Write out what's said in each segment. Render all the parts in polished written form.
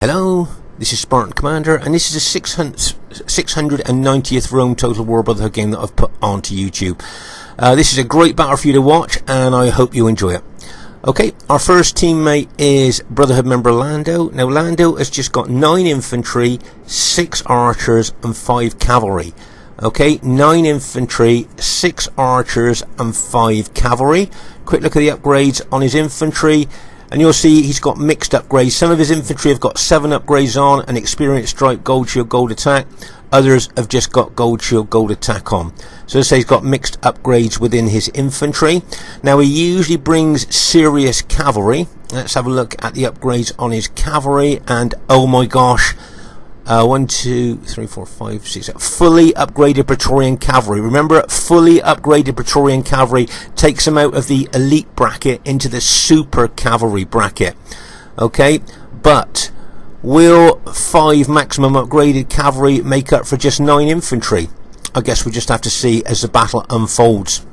Hello, this is Spartan Commander, and this is the 690th Rome Total War Brotherhood game that I've put onto YouTube. This is a great battle for you to watch, and I hope you enjoy it. Okay, our first teammate is Brotherhood member Lando. Now, Lando has just got 9 infantry, 6 archers, and 5 cavalry. Okay, 9 infantry, 6 archers, and 5 cavalry. Quick look at the upgrades on his infantry. And you'll see he's got mixed upgrades. Some of his infantry have got 7 upgrades on, an experienced stripe, gold shield, gold attack. Others have just got gold shield, gold attack on. So as I say, he's got mixed upgrades within his infantry. Now he usually brings serious cavalry. Let's have a look at the upgrades on his cavalry. And oh my gosh, 1, 2, 3, 4, 5, 6, fully upgraded Praetorian cavalry. Remember, fully upgraded Praetorian cavalry takes them out of the elite bracket into the super cavalry bracket. Okay, but will 5 maximum upgraded cavalry make up for just 9 infantry? I guess we'll just have to see as the battle unfolds.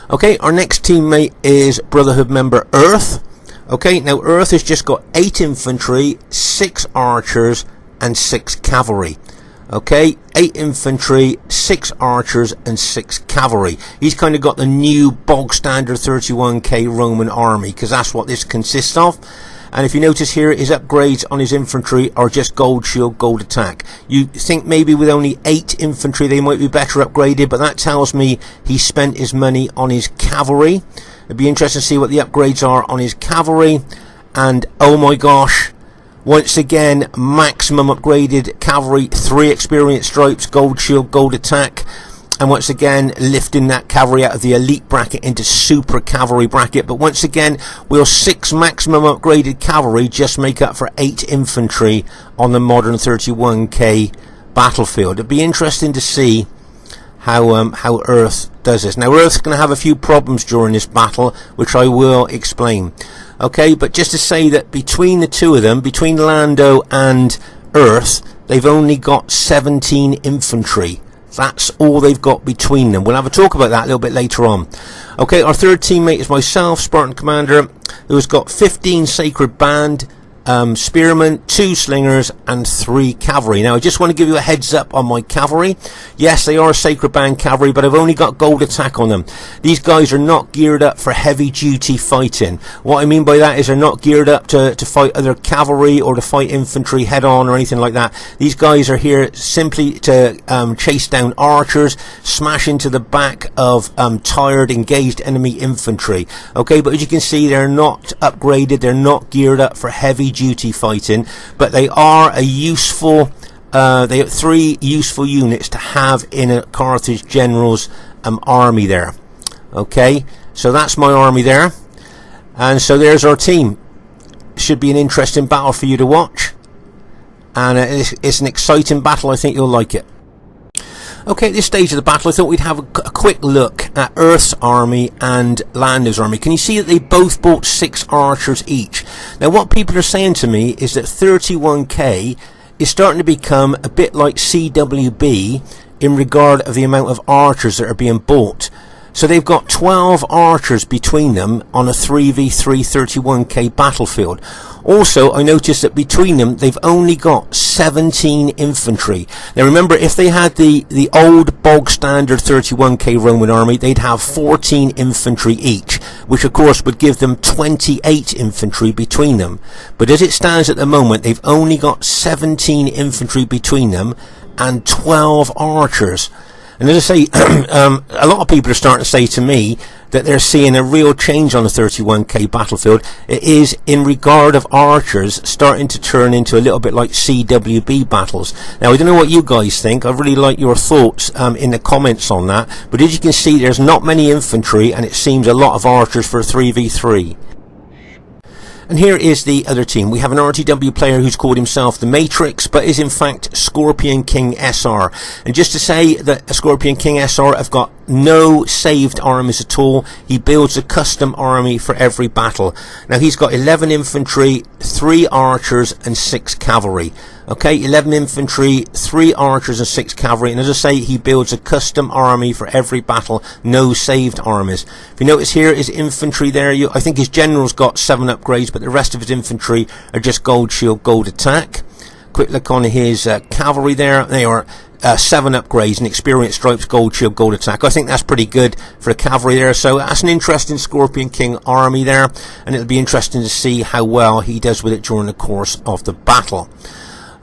Okay, our next teammate is Brotherhood member Earth. Okay, now Earth has just got 8 infantry, 6 archers, and 6 cavalry. Okay, 8 infantry, 6 archers, and 6 cavalry. He's kind of got the new bog standard 31k Roman army, because that's what this consists of. And if you notice here, his upgrades on his infantry are just gold shield, gold attack. You think maybe with only 8 infantry they might be better upgraded, but that tells me he spent his money on his cavalry. It'd be interesting to see what the upgrades are on his cavalry. And oh my gosh, once again, maximum upgraded cavalry, 3 experienced stripes, gold shield, gold attack. And once again, lifting that cavalry out of the elite bracket into super cavalry bracket. But once again, will 6 maximum upgraded cavalry just make up for 8 infantry on the modern 31k battlefield? It'd be interesting to see how Earth does this. Now, Earth's going to have a few problems during this battle, which I will explain. Okay, but just to say that between the two of them, between Lando and Earth, they've only got 17 infantry. That's all they've got between them. We'll have a talk about that a little bit later on. Okay, our third teammate is myself, Spartan Commander, who has got 15 Sacred Band, spearmen, 2 slingers, and 3 cavalry. Now I just want to give you a heads up on my cavalry. Yes, they are Sacred Band cavalry, but I've only got gold attack on them. These guys are not geared up for heavy duty fighting. What I mean by that is they're not geared up to fight other cavalry or to fight infantry head on or anything like that. These guys are here simply to chase down archers, smash into the back of tired engaged enemy infantry. Okay, but as you can see, they're not upgraded, they're not geared up for heavy duty fighting, but they are a useful they have 3 useful units to have in a Carthage general's army there. Okay, so that's my army there, and so there's our team. Should be an interesting battle for you to watch, and it's an exciting battle. I think you'll like it. Okay, at this stage of the battle, I thought we'd have a quick look at Earth's army and Lando's army. Can you see that they both bought 6 archers each? Now, what people are saying to me is that 31k is starting to become a bit like CWB in regard of the amount of archers that are being bought. So they've got 12 archers between them on a 3v3 31k battlefield. Also, I noticed that between them, they've only got 17 infantry. Now remember, if they had the old bog standard 31k Roman army, they'd have 14 infantry each, which of course would give them 28 infantry between them. But as it stands at the moment, they've only got 17 infantry between them and 12 archers. And as I say, a lot of people are starting to say to me that they're seeing a real change on the 31k battlefield. It is in regard of archers starting to turn into a little bit like CWB battles. Now, I don't know what you guys think. I really like your thoughts in the comments on that. But as you can see, there's not many infantry, and it seems a lot of archers for a 3v3. And here is the other team. We have an RTW player who's called himself the Matrix, but is in fact Scorpion King SR. And just to say that a Scorpion King SR have got no saved armies at all. He builds a custom army for every battle. Now he's got 11 infantry, 3 archers and 6 cavalry. Okay, 11 infantry, 3 archers and 6 cavalry, and as I say, he builds a custom army for every battle, no saved armies. If you notice here, his infantry there, I think his general's got 7 upgrades, but the rest of his infantry are just gold shield, gold attack. Quick look on his cavalry there. They are 7 upgrades and experience stripes, gold shield, gold attack. I think that's pretty good for a cavalry there. So that's an interesting Scorpion King army there, and it'll be interesting to see how well he does with it during the course of the battle.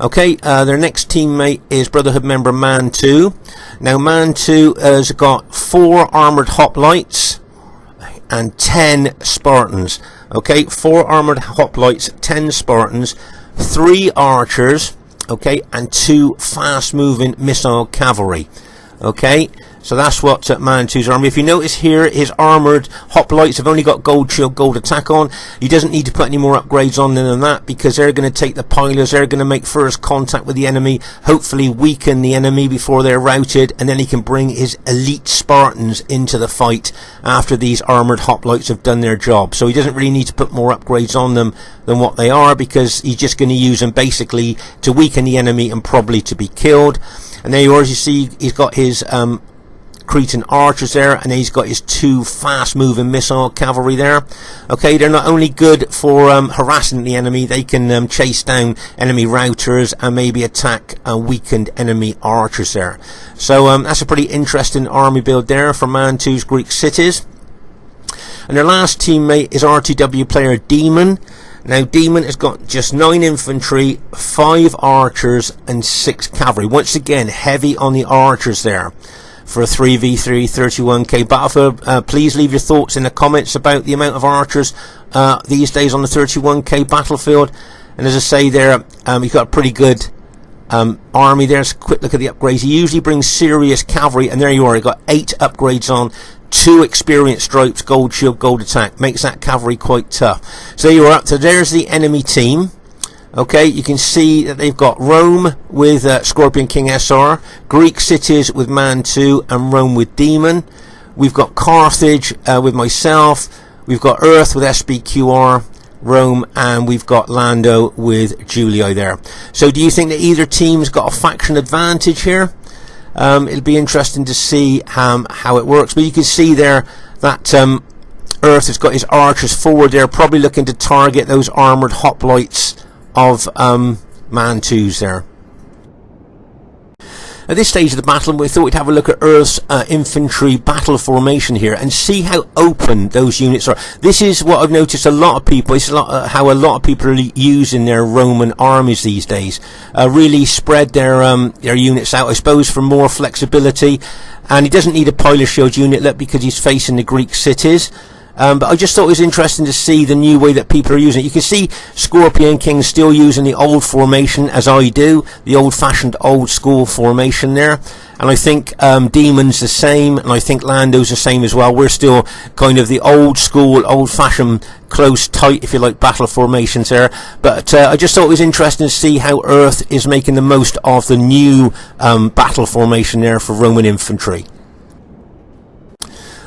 Okay, their next teammate is Brotherhood member Mantu. Now Mantu has got 4 armoured hoplites and 10 Spartans. Okay, 4 armoured hoplites, 10 Spartans, 3 archers, okay, and 2 fast-moving missile cavalry. Okay, so that's what Mantu's army. If you notice here, his armoured hoplites have only got gold shield, gold attack on. He doesn't need to put any more upgrades on than that, because they're going to take the pilers, they're going to make first contact with the enemy, hopefully weaken the enemy before they're routed, and then he can bring his elite Spartans into the fight after these armoured hoplites have done their job. So he doesn't really need to put more upgrades on them than what they are, because he's just going to use them basically to weaken the enemy and probably to be killed. And there you are, as you see, he's got his Cretan archers there, and then he's got his 2 fast-moving missile cavalry there. Okay, they're not only good for harassing the enemy, they can chase down enemy routers and maybe attack weakened enemy archers there. So that's a pretty interesting army build there for Mantu's Greek cities. And their last teammate is RTW player Demon. Now Demon has got just 9 infantry, 5 archers and 6 cavalry. Once again, heavy on the archers there for a 3v3 31k battlefield. Please leave your thoughts in the comments about the amount of archers these days on the 31k battlefield. And as I say there, he's got a pretty good army there. So quick look at the upgrades. He usually brings serious cavalry, and there you are, he got 8 upgrades on, 2 experience stripes, gold shield, gold attack. Makes that cavalry quite tough. So there you are. So there's the enemy team. Okay, you can see that they've got Rome with Scorpion King SR, Greek cities with Mantu, and Rome with Demon. We've got Carthage with myself. We've got Earth with SPQR, Rome, and we've got Lando with Julii there. So do you think that either team's got a faction advantage here? It'll be interesting to see how it works. But you can see there that Earth has got his archers forward there, probably looking to target those armoured hoplites of Mantu's there. At this stage of the battle, we thought we'd have a look at Earth's infantry battle formation here and see how open those units are. This is what I've noticed a lot of people, it's how a lot of people are using their Roman armies these days. Really spread their units out, I suppose, for more flexibility. And he doesn't need a pilot shield unit, look, because he's facing the Greek cities. But I just thought it was interesting to see the new way that people are using it. You can see Scorpion King still using the old formation, as I do, the old-fashioned, old-school formation there. And I think Demon's the same, and I think Lando's the same as well. We're still kind of the old-school, old-fashioned, close, tight, if you like, battle formations there. But I just thought it was interesting to see how Earth is making the most of the new battle formation there for Roman infantry.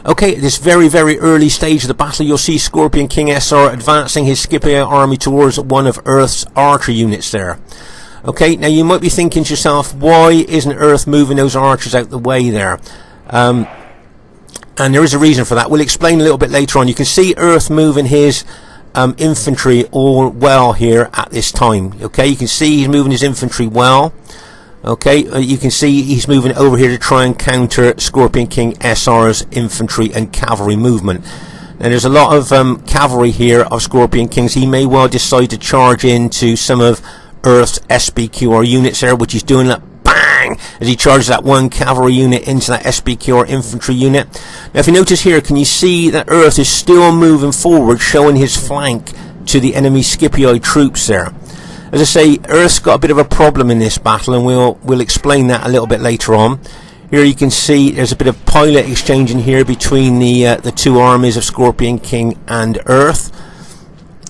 Okay, at this very, very early stage of the battle, you'll see Scorpion King SR advancing his Scipii army towards one of Earth's archer units there. Okay, now you might be thinking to yourself, why isn't Earth moving those archers out the way there? And there is a reason for that. We'll explain a little bit later on. You can see Earth moving his infantry all well here at this time. Okay, you can see he's moving his infantry well. Okay, you can see he's moving over here to try and counter Scorpion King SR's infantry and cavalry movement. Now there's a lot of cavalry here of Scorpion Kings. He may well decide to charge into some of Earth's SPQR units there, which he's doing that bang as he charges that one cavalry unit into that SPQR infantry unit. Now if you notice here, can you see that Earth is still moving forward, showing his flank to the enemy Scipii troops there. As I say, Earth's got a bit of a problem in this battle, and we'll explain that a little bit later on. Here you can see there's a bit of pilot exchanging here between the two armies of Scorpion King and Earth.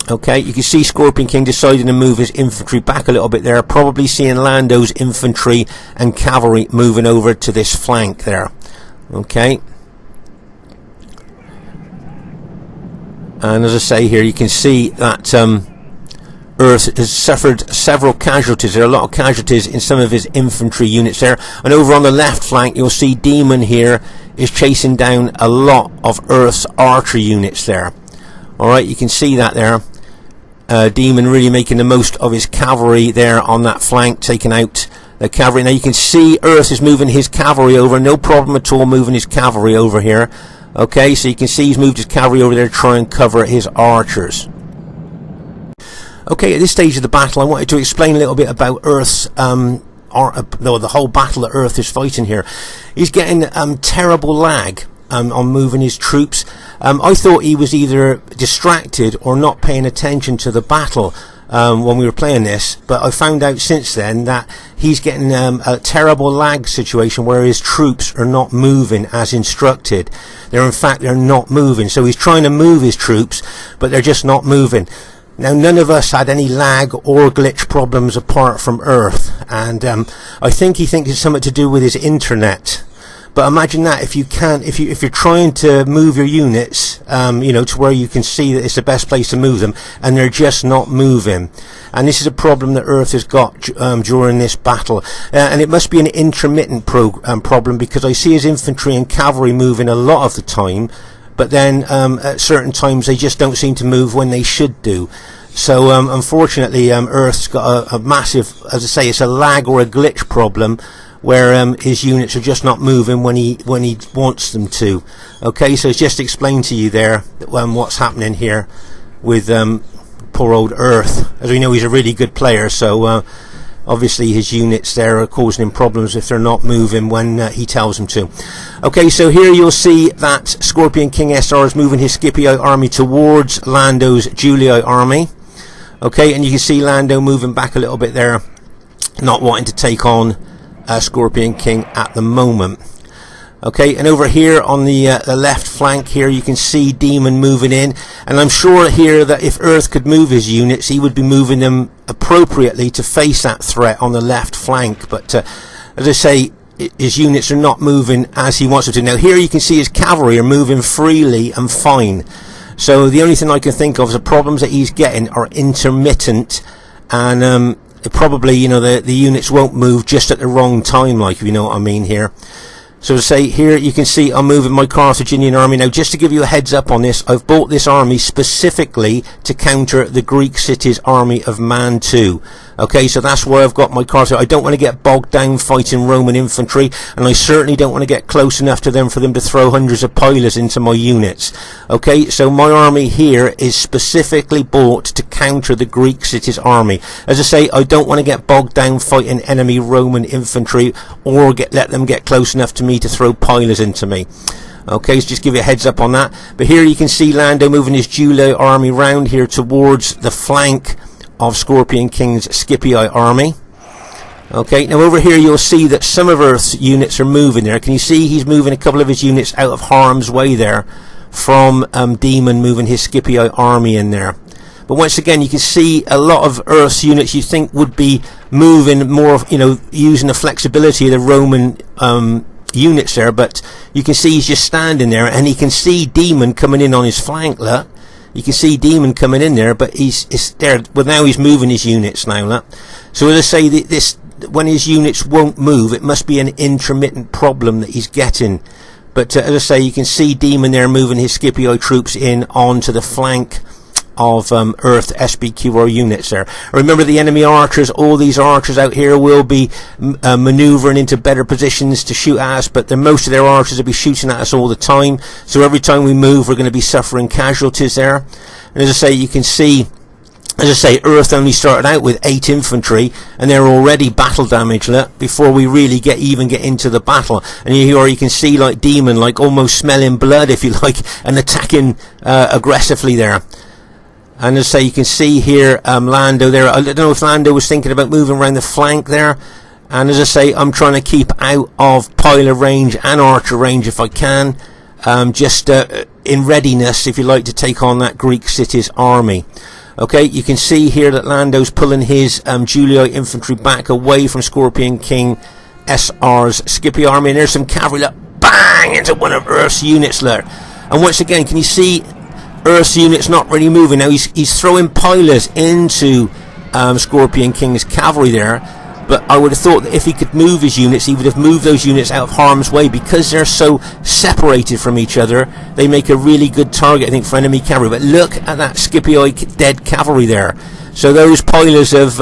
Okay, you can see Scorpion King deciding to move his infantry back a little bit there, probably seeing Lando's infantry and cavalry moving over to this flank there. Okay. And as I say here, you can see that Earth has suffered several casualties. There are a lot of casualties in some of his infantry units there. And over on the left flank, you'll see Demon here is chasing down a lot of Earth's archery units there. Alright, you can see that there. Demon really making the most of his cavalry there on that flank, taking out the cavalry. Now you can see Earth is moving his cavalry over, no problem at all moving his cavalry over here. Okay, so you can see he's moved his cavalry over there to try and cover his archers. Okay, at this stage of the battle, I wanted to explain a little bit about Earth's, the whole battle that Earth is fighting here. He's getting terrible lag on moving his troops. I thought he was either distracted or not paying attention to the battle when we were playing this, but I found out since then that he's getting a terrible lag situation where his troops are not moving as instructed. They're not moving, so he's trying to move his troops, but they're just not moving. Now, none of us had any lag or glitch problems apart from Earth, and I think he thinks it's something to do with his internet. But imagine that if you're trying to move your units, to where you can see that it's the best place to move them, and they're just not moving. And this is a problem that Earth has got during this battle, and it must be an intermittent problem, because I see his infantry and cavalry moving a lot of the time, but then at certain times they just don't seem to move when they should do. So unfortunately, Earth's got a massive, as I say, it's a lag or a glitch problem, where his units are just not moving when he wants them to. Okay, so it's just explained to you there what's happening here with poor old Earth. As we know, he's a really good player, so obviously his units there are causing him problems if they're not moving when he tells them to. Okay, so here you'll see that Scorpion King SR is moving his Scipii army towards Lando's Julii army. Okay, and you can see Lando moving back a little bit there, not wanting to take on Scorpion King at the moment. Okay, and over here on the left flank here, you can see Demon moving in, and I'm sure here that if Earth could move his units, he would be moving them appropriately to face that threat on the left flank. But as I say, his units are not moving as he wants them to. Now here you can see his cavalry are moving freely and fine. So the only thing I can think of is the problems that he's getting are intermittent, and probably, the units won't move just at the wrong time, like, if you know what I mean here. So to say, here you can see I'm moving my Carthaginian army. Now, just to give you a heads up on this, I've bought this army specifically to counter the Greek city's army of Mantu. Okay, so that's where I've got my Carthage. I don't want to get bogged down fighting Roman infantry, and I certainly don't want to get close enough to them for them to throw hundreds of pilers into my units. Okay, so my army here is specifically bought to counter the Greek city's army. As I say, I don't want to get bogged down fighting enemy Roman infantry, or let them get close enough to me to throw pilers into me. Okay, so just give you a heads up on that. But here you can see Lando moving his Julii army round here towards the flank of Scorpion King's Scipii army. Okay, now over here you'll see that some of Earth's units are moving there. Can you see he's moving a couple of his units out of harm's way there from Demon moving his Scipii army in there. But once again, you can see a lot of Earth's units you think would be moving more, using the flexibility of the Roman units there, but you can see he's just standing there, and he can see Demon coming in on his flank. Look, you can see Demon coming in there, but he's there. Well, now he's moving his units now. Look. So as I say, this when his units won't move, it must be an intermittent problem that he's getting. But as I say, you can see Demon there moving his Scipii troops in onto the flank of Earth SPQR units there. Remember, the enemy archers, all these archers out here will be maneuvering into better positions to shoot at us, but most of their archers will be shooting at us all the time. So every time we move, we're going to be suffering casualties there. And as I say, you can see, Earth only started out with 8 infantry, and they're already battle damaged before we really get into the battle. And you can see like Demon, like almost smelling blood, if you like, and attacking aggressively there. And as I say, you can see here Lando there. I don't know if Lando was thinking about moving around the flank there. And as I say, I'm trying to keep out of piler range and archer range if I can. Just in readiness, if you like, to take on that Greek city's army. Okay, you can see here that Lando's pulling his Julii infantry back away from Scorpion King SR's Scipii army. And there's some cavalry, bang, into one of Earth's units there. And once again, can you see Earth's unit's not really moving. Now he's throwing pilers into Scorpion King's cavalry there, but I would have thought that if he could move his units, he would have moved those units out of harm's way. Because they're so separated from each other, they make a really good target, I think, for enemy cavalry. But look at that Scipii dead cavalry there. So those pilers of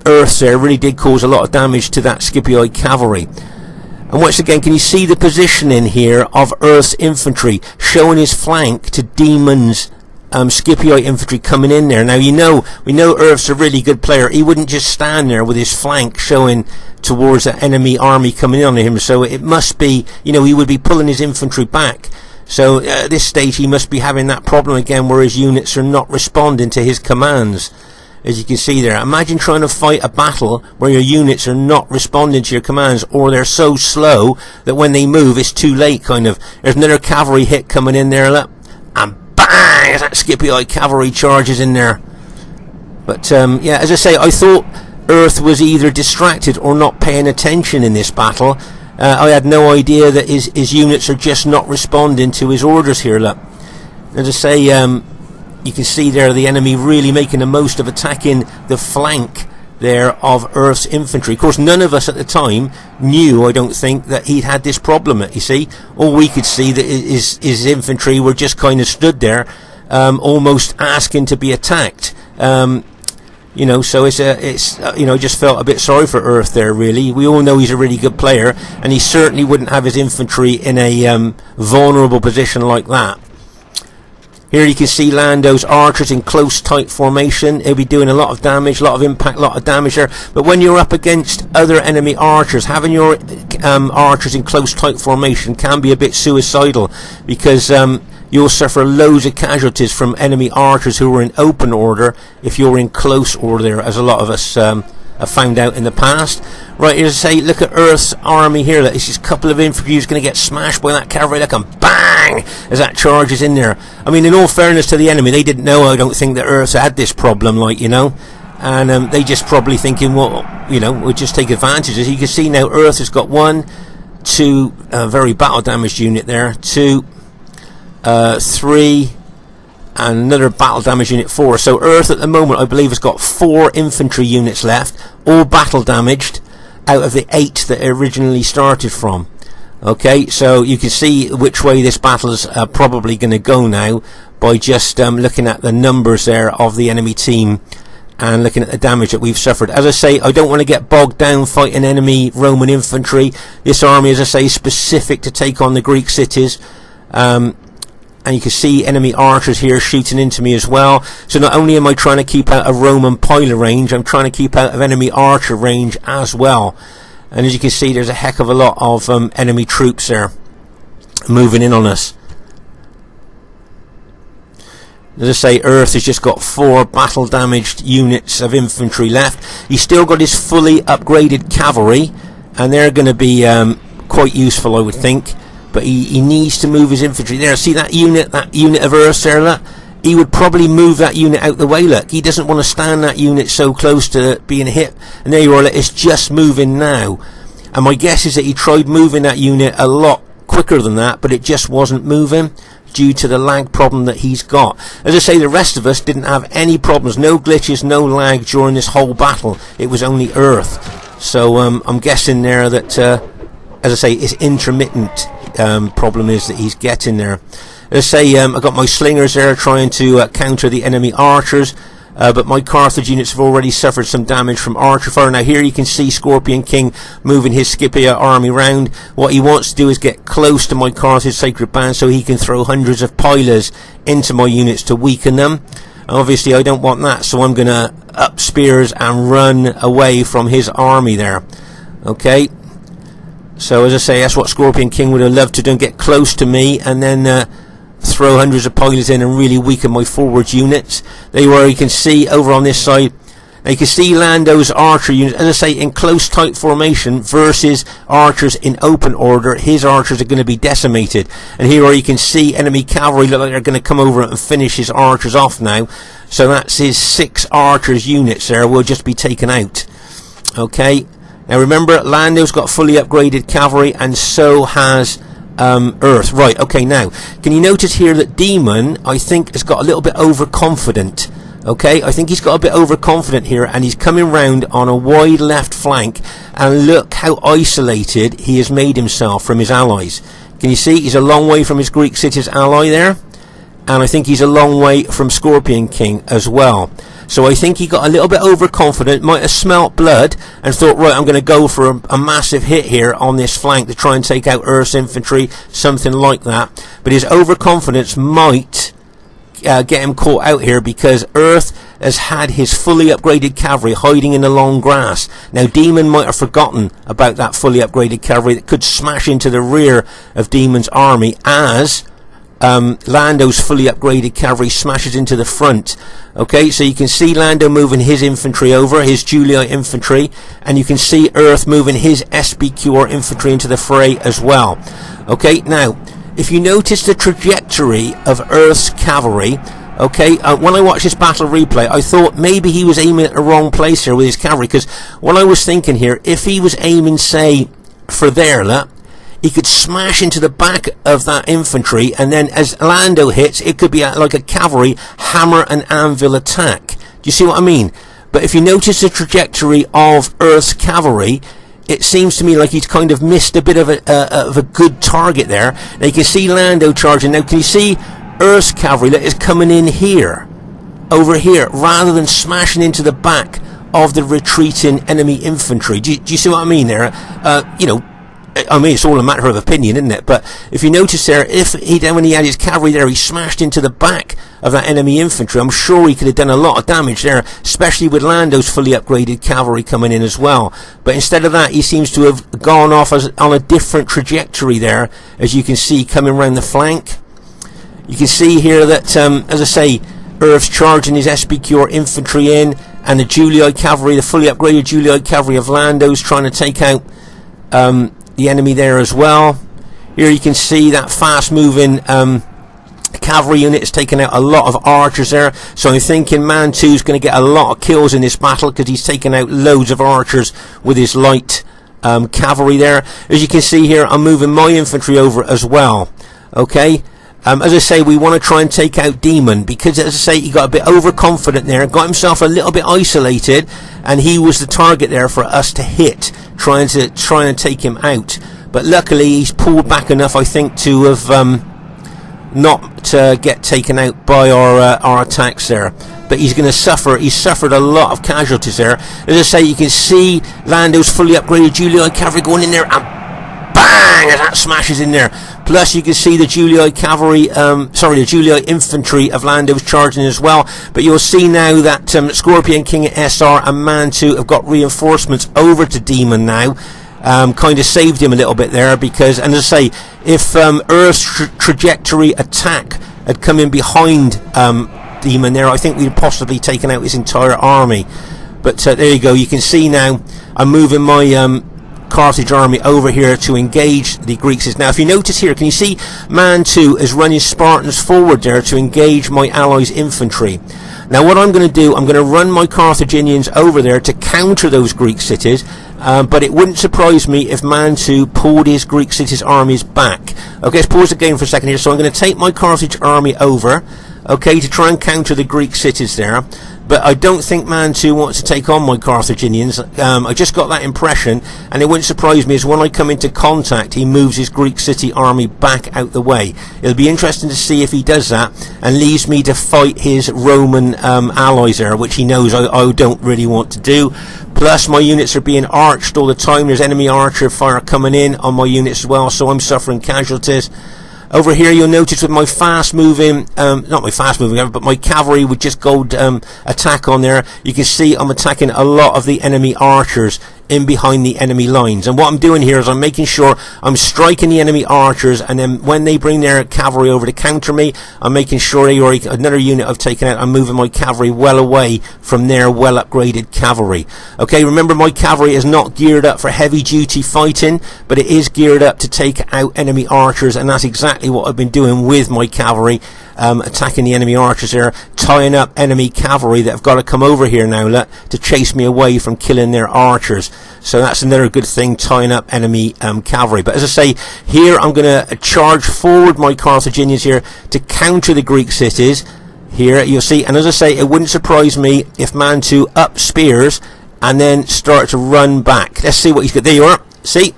Earth there really did cause a lot of damage to that Scipii cavalry. And once again, can you see the positioning here of Earth's infantry showing his flank to Demon's Scipii infantry coming in there? Now we know Earth's a really good player. He wouldn't just stand there with his flank showing towards the enemy army coming in on him. So it must be, he would be pulling his infantry back. So at this stage he must be having that problem again where his units are not responding to his commands. As you can see there, imagine trying to fight a battle where your units are not responding to your commands, or they're so slow that when they move it's too late, kind of. There's another cavalry hit coming in there, look, and bang, that Scipii cavalry charges in there. But yeah, as I say, I thought Earth was either distracted or not paying attention in this battle. I had no idea that his units are just not responding to his orders here, look. As I say, you can see there the enemy really making the most of attacking the flank there of Earth's infantry. Of course, none of us at the time knew, I don't think, that he'd had this problem. You see, all we could see that his infantry were just kind of stood there, almost asking to be attacked. So it's I just felt a bit sorry for Earth there. Really, we all know he's a really good player, and he certainly wouldn't have his infantry in a vulnerable position like that. Here you can see Lando's archers in close tight formation. He'll be doing a lot of damage, a lot of impact, a lot of damage there. But when you're up against other enemy archers, having your archers in close tight formation can be a bit suicidal, because you'll suffer loads of casualties from enemy archers who are in open order if you're in close order, as a lot of us have found out in the past. Right, here to say, look at Earth's army here. Look, this is a couple of infantry who's going to get smashed by that cavalry. Look, and bang, as that charges in there. I mean, in all fairness to the enemy, they didn't know, I don't think, that Earth had this problem, and they just probably thinking, well, we'll just take advantage. As you can see now, Earth has got 1, 2 very battle damaged unit there, 2, 3, and another battle damage unit 4. So Earth at the moment, I believe, has got 4 infantry units left, all battle damaged, out of the 8 that it originally started from. Okay, so you can see which way this battle's probably going to go now by just looking at the numbers there of the enemy team and looking at the damage that we've suffered. As I say, I don't want to get bogged down fighting enemy Roman infantry. This army, as I say, is specific to take on the Greek cities. And you can see enemy archers here shooting into me as well. So not only am I trying to keep out of Roman piler range, I'm trying to keep out of enemy archer range as well. And as you can see, there's a heck of a lot of enemy troops there moving in on us. As I say, Earth has just got 4 battle damaged units of infantry left. He's still got his fully upgraded cavalry, and they're going to be quite useful, I would think. But he needs to move his infantry there. See that unit of Earth there, look? He would probably move that unit out the way, look. He doesn't want to stand that unit so close to being hit. And there you are, look, it's just moving now. And my guess is that he tried moving that unit a lot quicker than that, but it just wasn't moving due to the lag problem that he's got. As I say, the rest of us didn't have any problems, no glitches, no lag during this whole battle. It was only Earth. So I'm guessing there that, as I say, it's intermittent. Problem is that he's getting there. Let's say I've got my slingers there trying to counter the enemy archers, but my Carthage units have already suffered some damage from archer fire. Now here you can see Scorpion King moving his Scipii army round. What he wants to do is get close to my Carthage sacred band so he can throw hundreds of pilers into my units to weaken them. Obviously I don't want that, so I'm going to up spears and run away from his army there. Okay. So as I say, that's what Scorpion King would have loved to do, and get close to me and then throw hundreds of pilers in and really weaken my forward units. There you are, you can see over on this side, now you can see Lando's archer units, as I say, in close tight formation versus archers in open order. His archers are going to be decimated. And here you can see enemy cavalry look like they're going to come over and finish his archers off now. So that's his 6 archers units there will just be taken out. Okay. Now remember, Lando's got fully upgraded cavalry, and so has Earth. Right, okay, now, can you notice here that Demon, I think, has got a little bit overconfident? Okay, I think he's got a bit overconfident here, and he's coming round on a wide left flank, and look how isolated he has made himself from his allies. Can you see? He's a long way from his Greek city's ally there, and I think he's a long way from Scorpion King as well. So I think he got a little bit overconfident, might have smelt blood, and thought, right, I'm going to go for a massive hit here on this flank to try and take out Earth's infantry, something like that. But his overconfidence might get him caught out here, because Earth has had his fully upgraded cavalry hiding in the long grass. Now Demon might have forgotten about that fully upgraded cavalry that could smash into the rear of Demon's army as Lando's fully upgraded cavalry smashes into the front. Okay, so you can see Lando moving his infantry over, his Julii infantry, and you can see Earth moving his SPQR infantry into the fray as well. Okay, now if you notice the trajectory of Earth's cavalry, okay, when I watched this battle replay, I thought maybe he was aiming at the wrong place here with his cavalry, because what I was thinking here, if he was aiming, say, for there, look, he could smash into the back of that infantry, and then as Lando hits, it could be like a cavalry hammer and anvil attack. Do you see what I mean? But if you notice the trajectory of Earth's cavalry, it seems to me like he's kind of missed a bit of a good target there. Now you can see Lando charging. Now can you see Earth's cavalry that is coming in here, over here, rather than smashing into the back of the retreating enemy infantry? Do you see what I mean there? You know, I mean, it's all a matter of opinion, isn't it? But if you notice there, when he had his cavalry there, he smashed into the back of that enemy infantry. I'm sure he could have done a lot of damage there, especially with Lando's fully upgraded cavalry coming in as well. But instead of that, he seems to have gone off on a different trajectory there, as you can see, coming around the flank. You can see here that, as I say, Earth's charging his SPQR infantry in, and the Julii cavalry, the fully upgraded Julii cavalry of Lando's trying to take out the enemy there as well. Here you can see that fast moving cavalry unit is taking out a lot of archers there, so I'm thinking Mantu's going to get a lot of kills in this battle, because he's taking out loads of archers with his light cavalry there. As you can see here, I'm moving my infantry over as well. Okay, as I say, we want to try and take out Demon, because as I say, he got a bit overconfident there, got himself a little bit isolated, and he was the target there for us to hit, trying to take him out. But luckily he's pulled back enough, I think, to have not get taken out by our attacks there. But he's going to suffer. He's suffered a lot of casualties there. As I say, you can see Lando's fully upgraded Julii cavalry going in there, and bang, as that smashes in there. Plus you can see the Julii cavalry, the Julii infantry of Lando's charging as well. But you'll see now that Scorpion King SR and Mantu have got reinforcements over to Demon now. Kind of saved him a little bit there, because, and as I say, if Earth's trajectory attack had come in behind Demon there, I think we'd possibly taken out his entire army. But there you go, you can see now I'm moving my Carthage army over here to engage the Greeks. Now if you notice here, can you see Mantu is running Spartans forward there to engage my allies' infantry. Now what I'm going to do, I'm going to run my Carthaginians over there to counter those Greek cities, but it wouldn't surprise me if Mantu pulled his Greek cities' armies back. Okay, let's pause the game for a second here. So I'm going to take my Carthage army over, okay, to try and counter the Greek cities there. But I don't think Mantu wants to take on my Carthaginians. I just got that impression, and it wouldn't surprise me as when I come into contact, he moves his Greek city army back out the way. It'll be interesting to see if he does that and leaves me to fight his Roman allies there, which he knows I don't really want to do. Plus my units are being arched all the time. There's enemy archer fire coming in on my units as well, so I'm suffering casualties. Over here you'll notice with my fast moving, not my fast moving, but my cavalry with just gold attack on there, you can see I'm attacking a lot of the enemy archers in behind the enemy lines. And what I'm doing here is I'm making sure I'm striking the enemy archers, and then when they bring their cavalry over to counter me, I'm making sure another unit I've taken out, I'm moving my cavalry well away from their well upgraded cavalry. Okay, remember my cavalry is not geared up for heavy duty fighting, but it is geared up to take out enemy archers, and that's exactly what I've been doing with my cavalry. Attacking the enemy archers there, tying up enemy cavalry that have got to come over here now to chase me away from killing their archers. So that's another good thing, tying up enemy cavalry. But as I say, here I'm going to charge forward my Carthaginians here to counter the Greek cities. Here you'll see, and as I say, it wouldn't surprise me if Mantu up spears and then start to run back. Let's see what he's got. There you are. See,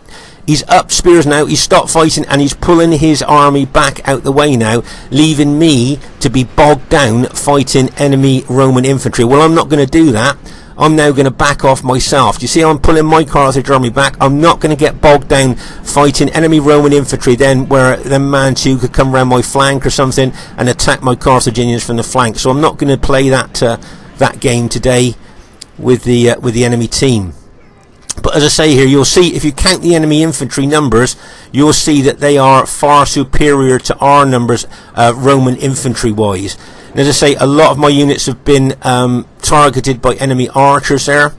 he's up spears now. He's stopped fighting and he's pulling his army back out the way now, leaving me to be bogged down fighting enemy Roman infantry. Well, I'm not going to do that. I'm now going to back off myself. Do you see how I'm pulling my Carthage army back? I'm not going to get bogged down fighting enemy Roman infantry then, where then Mantu could come around my flank or something and attack my Carthaginians from the flank. So I'm not going to play that game today with the enemy team. But as I say here, you'll see if you count the enemy infantry numbers, you'll see that they are far superior to our numbers Roman infantry wise. And as I say, a lot of my units have been targeted by enemy archers there.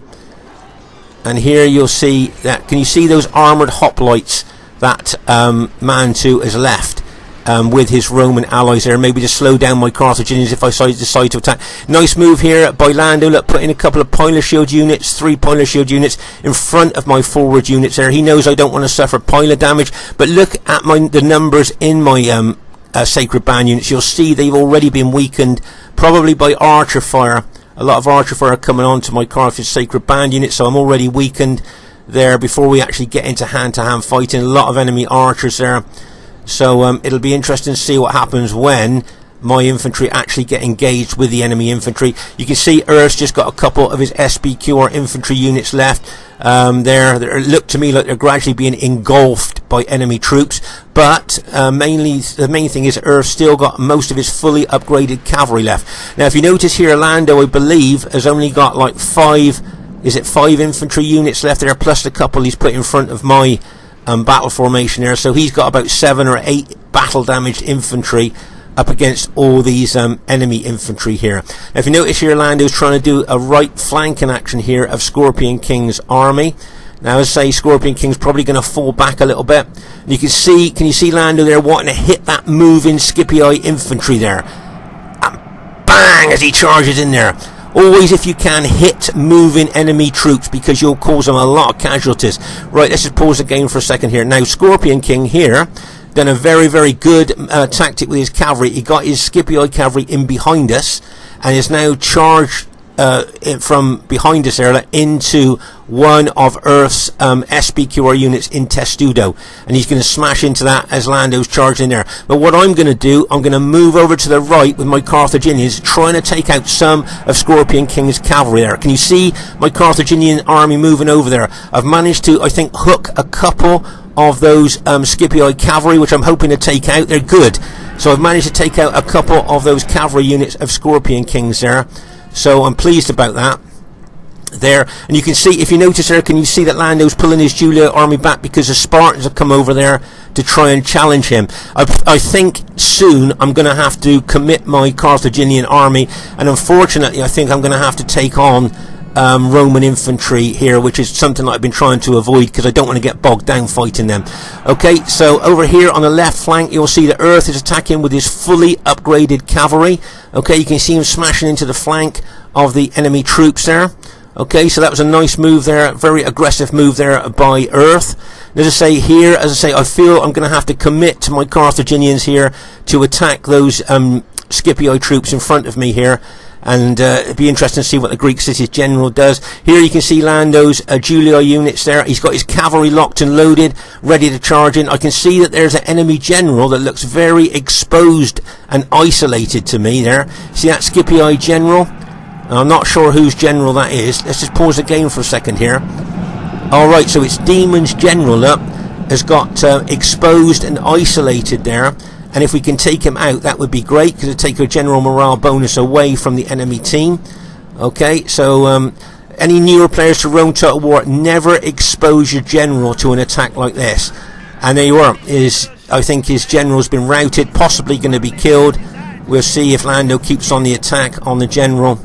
And here you'll see that, can you see those armoured hoplites that Mantu has left with his Roman allies there? Maybe to slow down my Carthaginians if I decide to attack. Nice move here by Lando. Look, putting a couple of pilot shield units, 3 pilot shield units in front of my forward units there. He knows I don't want to suffer pilot damage. But look at the numbers in my sacred band units. You'll see they've already been weakened, probably by archer fire. A lot of archer fire coming on to my Carthage sacred band unit, so I'm already weakened there before we actually get into hand-to-hand fighting. A lot of enemy archers there, so it'll be interesting to see what happens when my infantry actually get engaged with the enemy infantry. You can see Earth's just got a couple of his SPQR infantry units left there. They look to me like they're gradually being engulfed by enemy troops, but mainly the main thing is Earth's still got most of his fully upgraded cavalry left. Now if you notice here, Lando, I believe, has only got like 5 infantry units left there, plus the couple he's put in front of my battle formation there, so he's got about 7 or 8 battle damaged infantry up against all these enemy infantry here. Now if you notice here, Lando's trying to do a right flanking action here of Scorpion King's army. Now as I say, Scorpion King's probably going to fall back a little bit. And you can you see Lando there wanting to hit that moving Scipii infantry there, and bang, as he charges in there. Always, if you can, hit moving enemy troops, because you'll cause them a lot of casualties. Right, let's just pause the game for a second here. Now Scorpion King here done a very, very good tactic with his cavalry. He got his Scipii cavalry in behind us and is now charged from behind us there into one of Earth's SPQR units in Testudo, and he's going to smash into that as Lando's charged in there. But what I'm going to do, I'm going to move over to the right with my Carthaginians, trying to take out some of Scorpion King's cavalry there. Can you see my Carthaginian army moving over there? I've managed to, I think, hook a couple of those Scipii cavalry, which I'm hoping to take out. They're good, so I've managed to take out a couple of those cavalry units of Scorpion Kings there, so I'm pleased about that there. And you can see, if you notice there, can you see that Lando's pulling his Julii army back because the Spartans have come over there to try and challenge him. I think soon I'm going to have to commit my Carthaginian army, and unfortunately I think I'm going to have to take on Roman infantry here, which is something that I've been trying to avoid because I don't want to get bogged down fighting them. Okay, so over here on the left flank, you'll see that Earth is attacking with his fully upgraded cavalry. Okay, you can see him smashing into the flank of the enemy troops there. Okay, so that was a nice move there, very aggressive move there by Earth. As I say here, I feel I'm going to have to commit to my Carthaginians here to attack those Scipii troops in front of me here. And it'd be interesting to see what the Greek city's general does. Here you can see Lando's Julii units there. He's got his cavalry locked and loaded, ready to charge in. I can see that there's an enemy general that looks very exposed and isolated to me there. See that Scipii general? I'm not sure whose general that is. Let's just pause the game for a second here. Alright, so it's Demon's general, look, has got exposed and isolated there. And if we can take him out, that would be great, because it'd take a general morale bonus away from the enemy team. Okay, so any newer players to Rome Total War, never expose your general to an attack like this. And there you are. I think his general's been routed, possibly going to be killed. We'll see if Lando keeps on the attack on the general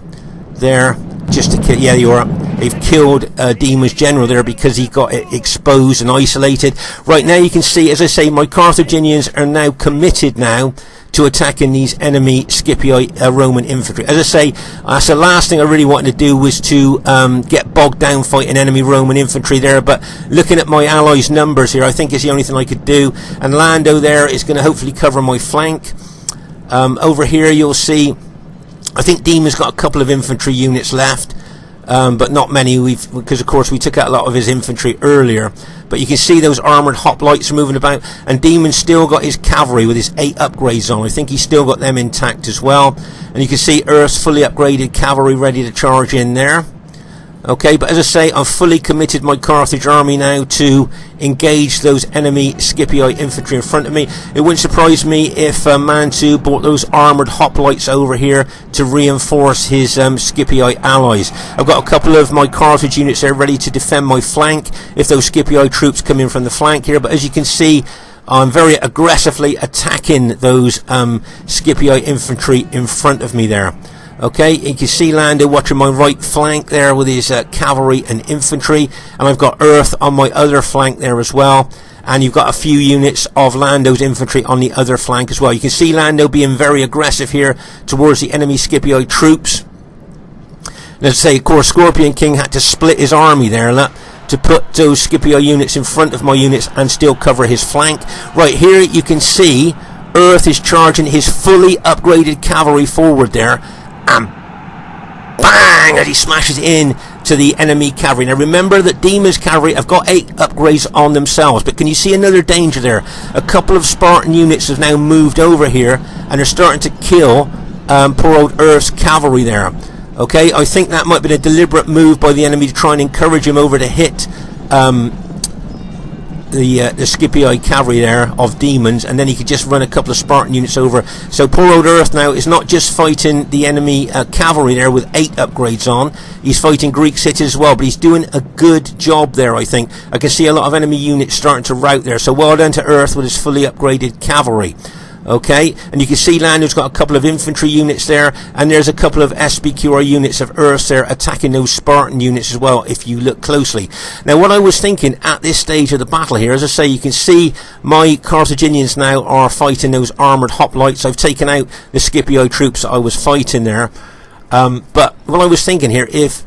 there. Just to kill, yeah, you are. They've killed Demon's general there because he got exposed and isolated. Right now you can see, as I say, my Carthaginians are now committed now to attacking these enemy Scipii Roman infantry. As I say, that's the last thing I really wanted to do, was to get bogged down fighting enemy Roman infantry there, but looking at my allies' numbers here, I think it's the only thing I could do. And Lando there is going to hopefully cover my flank. Over here you'll see, I think Demon's got a couple of infantry units left, but not many, because of course we took out a lot of his infantry earlier. But you can see those armoured hoplites moving about, and Demon's still got his cavalry with his 8 upgrades on. I think he's still got them intact as well. And you can see Earth's fully upgraded cavalry ready to charge in there. Okay, but as I say, I've fully committed my Carthage army now to engage those enemy Scipii infantry in front of me. It wouldn't surprise me if Mantu brought those armoured hoplites over here to reinforce his Scipii allies. I've got a couple of my Carthage units there ready to defend my flank if those Scipii troops come in from the flank here. But as you can see, I'm very aggressively attacking those Scipii infantry in front of me there. Okay, you can see Lando watching my right flank there with his cavalry and infantry, and I've got Earth on my other flank there as well, and you've got a few units of Lando's infantry on the other flank as well. You can see Lando being very aggressive here towards the enemy Scipii troops. Let's say, of course, Scorpion King had to split his army there to put those Scipii units in front of my units and still cover his flank. Right here you can see Earth is charging his fully upgraded cavalry forward there, and bang, as he smashes in to the enemy cavalry. Now remember that Demon's cavalry have got 8 upgrades on themselves, but can you see another danger there? A couple of Spartan units have now moved over here and are starting to kill poor old Earth's cavalry there. Okay, I think that might have been a deliberate move by the enemy to try and encourage him over to hit the Scipii cavalry there of Demons, and then he could just run a couple of Spartan units over. So poor old Earth now is not just fighting the enemy cavalry there with 8 upgrades on, he's fighting Greek cities as well, but he's doing a good job there. I think I can see a lot of enemy units starting to rout there, so well done to Earth with his fully upgraded cavalry. Okay, and you can see Lando's got a couple of infantry units there, and there's a couple of SPQR units of Earth there attacking those Spartan units as well, if you look closely. Now what I was thinking at this stage of the battle here, as I say, you can see my Carthaginians now are fighting those armoured hoplites. I've taken out the Scipii troops that I was fighting there, but what I was thinking here, if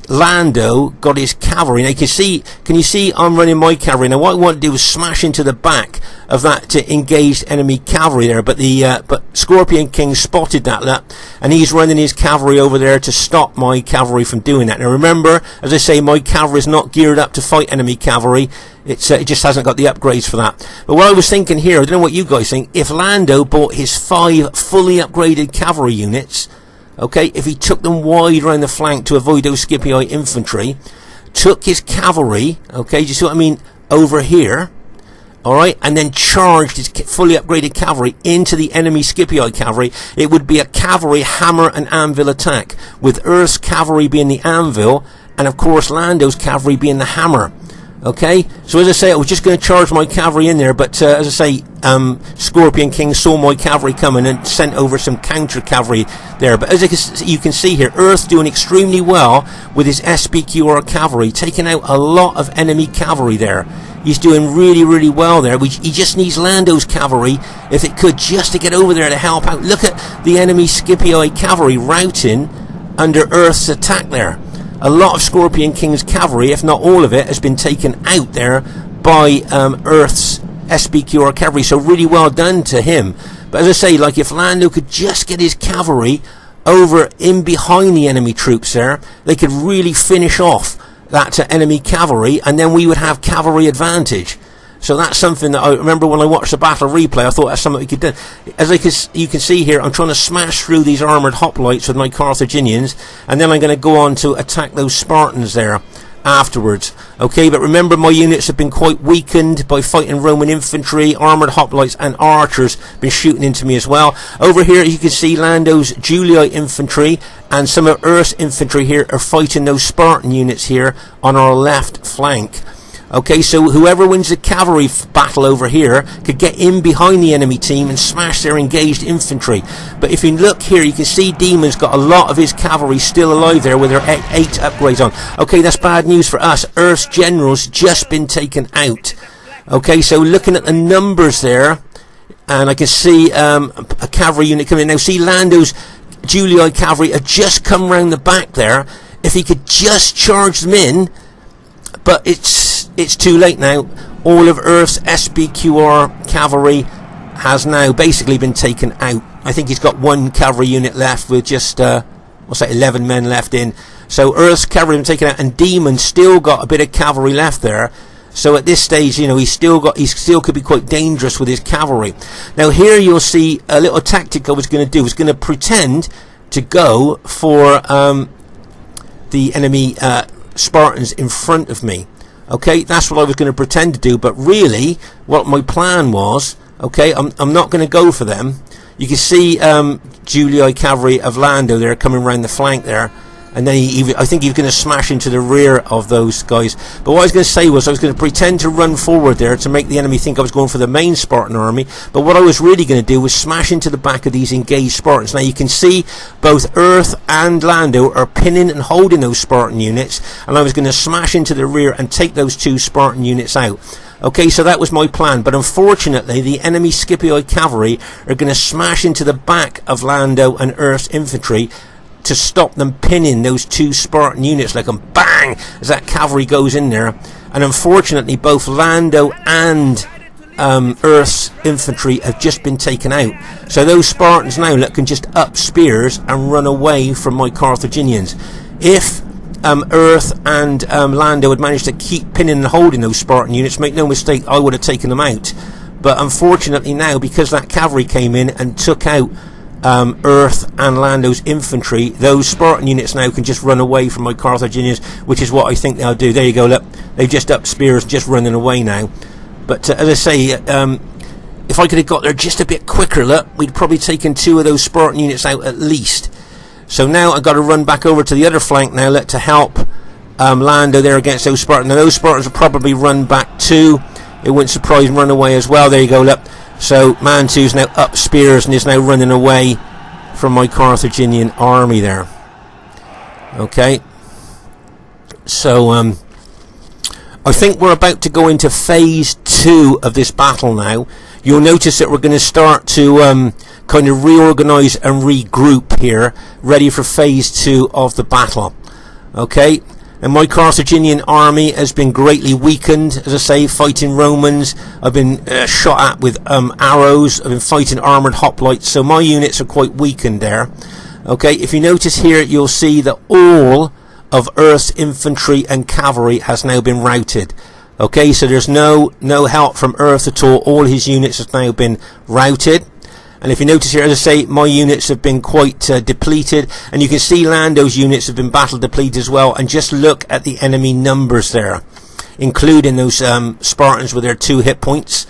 Lando got his cavalry, now can you see I'm running my cavalry. Now what I want to do is smash into the back of that engaged enemy cavalry there, but Scorpion King spotted that, and he's running his cavalry over there to stop my cavalry from doing that. Now remember, as I say, my cavalry is not geared up to fight enemy cavalry. It just hasn't got the upgrades for that. But what I was thinking here, I don't know what you guys think, if Lando bought his 5 fully upgraded cavalry units, okay, if he took them wide around the flank to avoid those Scipii infantry, took his cavalry, okay, do you see what I mean, over here, alright, and then charged his fully upgraded cavalry into the enemy Scipii cavalry, it would be a cavalry hammer and anvil attack, with Earth's cavalry being the anvil, and of course Lando's cavalry being the hammer. Okay, so as I say, I was just going to charge my cavalry in there, but as I say, Scorpion King saw my cavalry coming and sent over some counter cavalry there. But as you can see here, Earth's doing extremely well with his SPQR cavalry, taking out a lot of enemy cavalry there. He's doing really, really well there. He just needs Lando's cavalry, if it could, just to get over there to help out. Look at the enemy Scipii cavalry routing under Earth's attack there. A lot of Scorpion King's cavalry, if not all of it, has been taken out there by Earth's SPQR cavalry, so really well done to him. But as I say, like, if Lando could just get his cavalry over in behind the enemy troops there, they could really finish off that enemy cavalry, and then we would have cavalry advantage. So that's something that I remember when I watched the battle replay, I thought that's something we could do. As you can see here, I'm trying to smash through these armoured hoplites with my Carthaginians, and then I'm going to go on to attack those Spartans there afterwards. Okay, but remember, my units have been quite weakened by fighting Roman infantry, armoured hoplites and archers been shooting into me as well. Over here you can see Lando's Julii infantry and some of Earth's infantry here are fighting those Spartan units here on our left flank. Okay, so whoever wins the cavalry battle over here could get in behind the enemy team and smash their engaged infantry. But if you look here, you can see Demon's got a lot of his cavalry still alive there with their 8 upgrades on. Okay, that's bad news for us. Earth's general's just been taken out. Okay, so looking at the numbers there, and I can see a cavalry unit coming in. Now see, Lando's Julii cavalry have just come round the back there. If he could just charge them in, but it's too late now. All of Earth's SPQR cavalry has now basically been taken out. I think he's got one cavalry unit left with just what's that, 11 men left in. So Earth's cavalry have been taken out, and Demon's still got a bit of cavalry left there. So at this stage, you know, he still could be quite dangerous with his cavalry. Now here you'll see a little tactic I was going to do. I was going to pretend to go for the enemy Spartans in front of me. Okay, that's what I was going to pretend to do. But really, what my plan was, okay, I'm not going to go for them. You can see Julii cavalry of Lando there coming around the flank there. And then I think he's going to smash into the rear of those guys. But what I was going to say was I was going to pretend to run forward there to make the enemy think I was going for the main Spartan army. But what I was really going to do was smash into the back of these engaged Spartans. Now you can see both Earth and Lando are pinning and holding those Spartan units. And I was going to smash into the rear and take those two Spartan units out. Okay, so that was my plan. But unfortunately, the enemy Scipii cavalry are going to smash into the back of Lando and Earth's infantry to stop them pinning those two Spartan units, like, and bang, as that cavalry goes in there. And unfortunately, both Lando and Earth's infantry have just been taken out. So those Spartans now, look, can just up spears and run away from my Carthaginians. If Earth and Lando had managed to keep pinning and holding those Spartan units, make no mistake, I would have taken them out. But unfortunately now, because that cavalry came in and took out Earth and Lando's infantry, those Spartan units now can just run away from my Carthaginians, which is what I think they'll do. There you go, look, they've just up spears, just running away now. But as I say, if I could have got there just a bit quicker, look, we'd probably taken two of those Spartan units out at least. So now I've got to run back over to the other flank now, look, to help Lando there against those Spartans. Now those Spartans will probably run back too. It wouldn't surprise them, run away as well. There you go, look. So Mantu's now up spears and is now running away from my Carthaginian army there. Okay. So I think we're about to go into phase 2 of this battle now. You'll notice that we're going to start to kind of reorganize and regroup here, ready for phase 2 of the battle. Okay. And my Carthaginian army has been greatly weakened, as I say, fighting Romans. I've been shot at with arrows. I've been fighting armoured hoplites, so my units are quite weakened there. Okay, if you notice here, you'll see that all of Earth's infantry and cavalry has now been routed. Okay, so there's no help from Earth at all. All his units have now been routed. And if you notice here, as I say, my units have been quite depleted. And you can see Lando's units have been battle depleted as well. And just look at the enemy numbers there, including those Spartans with their 2 hit points.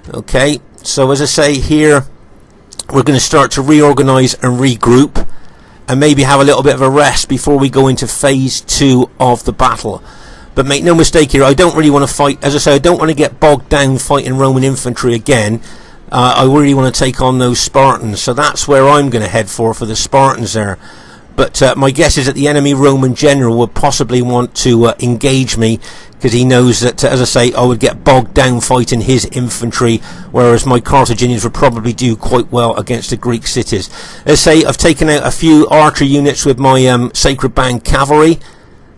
Okay, so as I say here, we're going to start to reorganize and regroup. And maybe have a little bit of a rest before we go into phase 2 of the battle. But make no mistake here, I don't really want to fight. As I say, I don't want to get bogged down fighting Roman infantry again. I really want to take on those Spartans, so that's where I'm going to head for the Spartans there. But my guess is that the enemy Roman general would possibly want to engage me, because he knows that, as I say, I would get bogged down fighting his infantry, whereas my Carthaginians would probably do quite well against the Greek cities. As I say, I've taken out a few archer units with my Sacred Band cavalry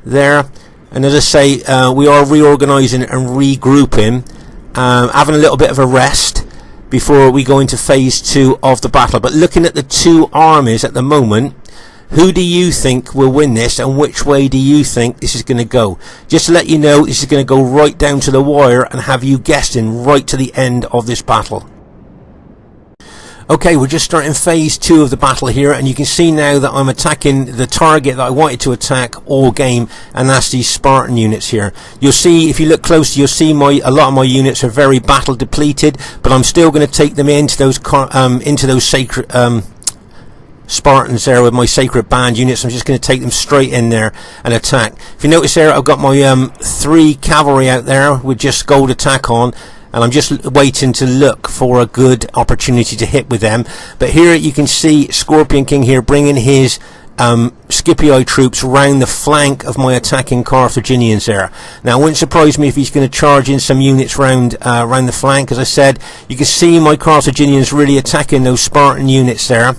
there, and as I say, we are reorganising and regrouping, having a little bit of a rest before we go into phase 2 of the battle. But looking at the two armies at the moment, who do you think will win this, and which way do you think this is going to go? Just to let you know, this is going to go right down to the wire and have you guessing right to the end of this battle. Okay, we're just starting phase 2 of the battle here, and you can see now that I'm attacking the target that I wanted to attack all game, and that's these Spartan units here. You'll see, if you look closely, you'll see a lot of my units are very battle depleted, but I'm still going to take them into those sacred Spartans there with my Sacred Band units. I'm just going to take them straight in there and attack. If you notice there, I've got my 3 cavalry out there with just gold attack on, and I'm just waiting to look for a good opportunity to hit with them. But here you can see Scorpion King here bringing his Scipii troops round the flank of my attacking Carthaginians there. Now, it wouldn't surprise me if he's going to charge in some units round the flank. As I said, you can see my Carthaginians really attacking those Spartan units there.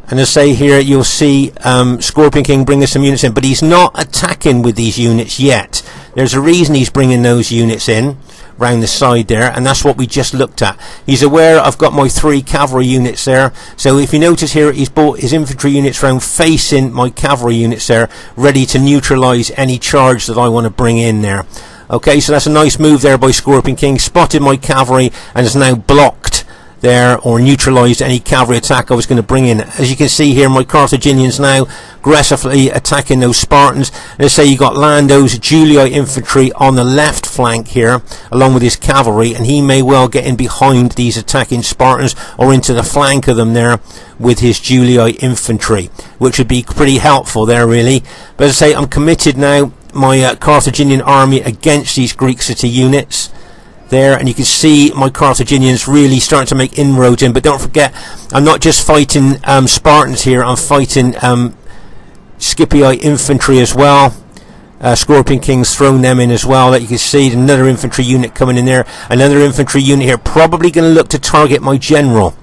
And as I say here, you'll see Scorpion King bringing some units in, but he's not attacking with these units yet. There's a reason he's bringing those units in round the side there, and that's what we just looked at. He's aware I've got my 3 cavalry units there, so if you notice here, he's brought his infantry units round facing my cavalry units there, ready to neutralise any charge that I want to bring in there. Okay, so that's a nice move there by Scorpion King. Spotted my cavalry and has now blocked there, or neutralised any cavalry attack I was going to bring in. As you can see here, my Carthaginians now aggressively attacking those Spartans. Let's say you got Lando's Julii infantry on the left flank here, along with his cavalry, and he may well get in behind these attacking Spartans, or into the flank of them there with his Julii infantry, which would be pretty helpful there, really. But as I say, I'm committed now, my Carthaginian army, against these Greek city units there, and you can see my Carthaginians really starting to make inroads in. But don't forget, I'm not just fighting Spartans here, I'm fighting Scipii infantry as well. Scorpion King's thrown them in as well. That you can see another infantry unit coming in there, another infantry unit here, probably going to look to target my general.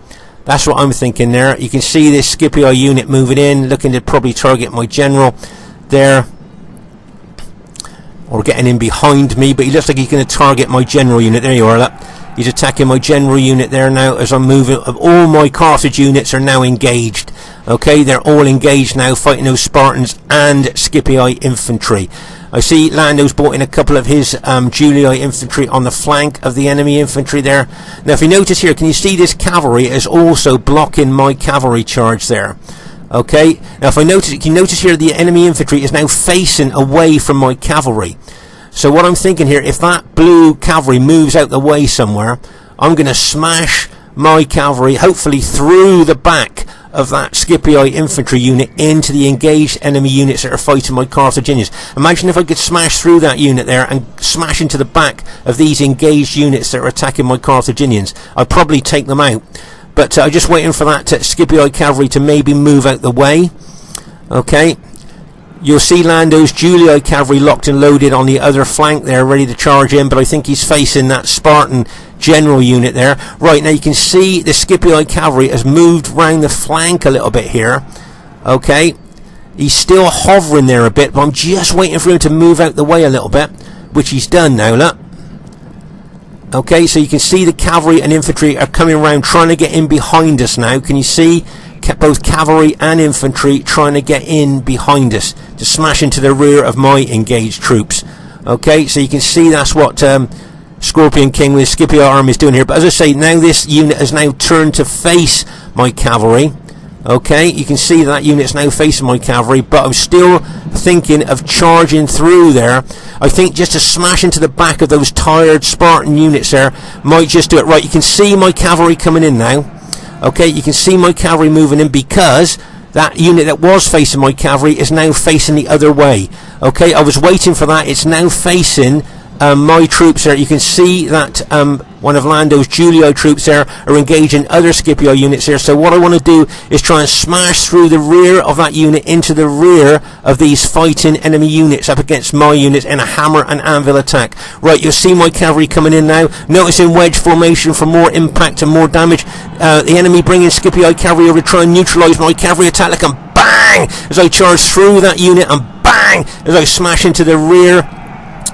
That's what I'm thinking there. You can see this Scipii unit moving in, looking to probably target my general there, or getting in behind me, but he looks like he's going to target my general unit. There you are, look. He's attacking my general unit there now as I'm moving. All my Carthage units are now engaged. Okay, they're all engaged now, fighting those Spartans and Scipii infantry. I see Lando's brought in a couple of his Julii infantry on the flank of the enemy infantry there. Now, if you notice here, can you see this cavalry is also blocking my cavalry charge there? Okay, now if I notice, you can notice here the enemy infantry is now facing away from my cavalry. So what I'm thinking here, if that blue cavalry moves out the way somewhere, I'm going to smash my cavalry, hopefully through the back of that Scipii infantry unit, into the engaged enemy units that are fighting my Carthaginians. Imagine if I could smash through that unit there and smash into the back of these engaged units that are attacking my Carthaginians. I'd probably take them out. But I'm just waiting for that Scipii cavalry to maybe move out the way. Okay. You'll see Lando's Julii cavalry locked and loaded on the other flank there, ready to charge in, but I think he's facing that Spartan general unit there. Right, now you can see the Scipii cavalry has moved round the flank a little bit here. Okay. He's still hovering there a bit, but I'm just waiting for him to move out the way a little bit, which he's done now, look. Okay, so you can see the cavalry and infantry are coming around, trying to get in behind us now. Can you see both cavalry and infantry trying to get in behind us to smash into the rear of my engaged troops? Okay, so you can see that's what Scorpion King with Scipii army is doing here. But as I say, now this unit has now turned to face my cavalry. Okay, you can see that unit's now facing my cavalry, but I'm still thinking of charging through there. I think just to smash into the back of those tired Spartan units there might just do it. Right, you can see my cavalry coming in now. Okay, you can see my cavalry moving in, because that unit that was facing my cavalry is now facing the other way. Okay, I was waiting for that. It's now facing my troops there. You can see that one of Lando's Julii troops there are engaging other Scipii units there. So what I want to do is try and smash through the rear of that unit into the rear of these fighting enemy units up against my units in a hammer and anvil attack. Right, you'll see my cavalry coming in now. Notice in wedge formation for more impact and more damage. The enemy bringing Scipii cavalry over to try and neutralise my cavalry attack. Like, and bang! As I charge through that unit, and bang! As I smash into the rear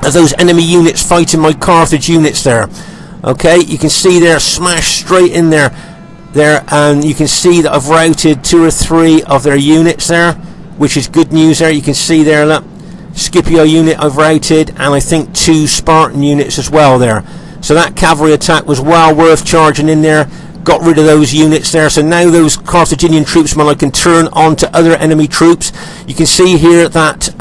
of those enemy units fighting my Carthage units there. Okay, you can see they're smashed straight in there, and you can see that I've routed 2 or 3 of their units there, which is good news there. You can see there, look, Scipii unit I've routed, and I think 2 Spartan units as well there. So that cavalry attack was well worth charging in there. Got rid of those units there. So now those Carthaginian troops, I can turn on to other enemy troops. You can see here that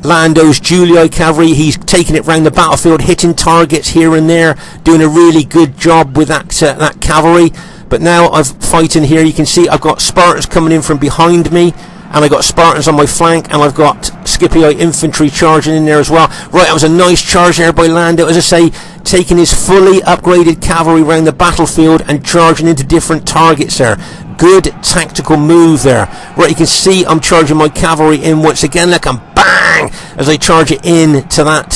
Lando's Julii cavalry, he's taking it round the battlefield, hitting targets here and there, doing a really good job with that cavalry. But now I'm fighting here. You can see I've got Spartans coming in from behind me, and I've got Spartans on my flank, and I've got Scipii infantry charging in there as well. Right, that was a nice charge there by Lando. As I say, taking his fully upgraded cavalry around the battlefield and charging into different targets there. Good tactical move there. Right, you can see I'm charging my cavalry in once again. Look, I'm bang as I charge it in to that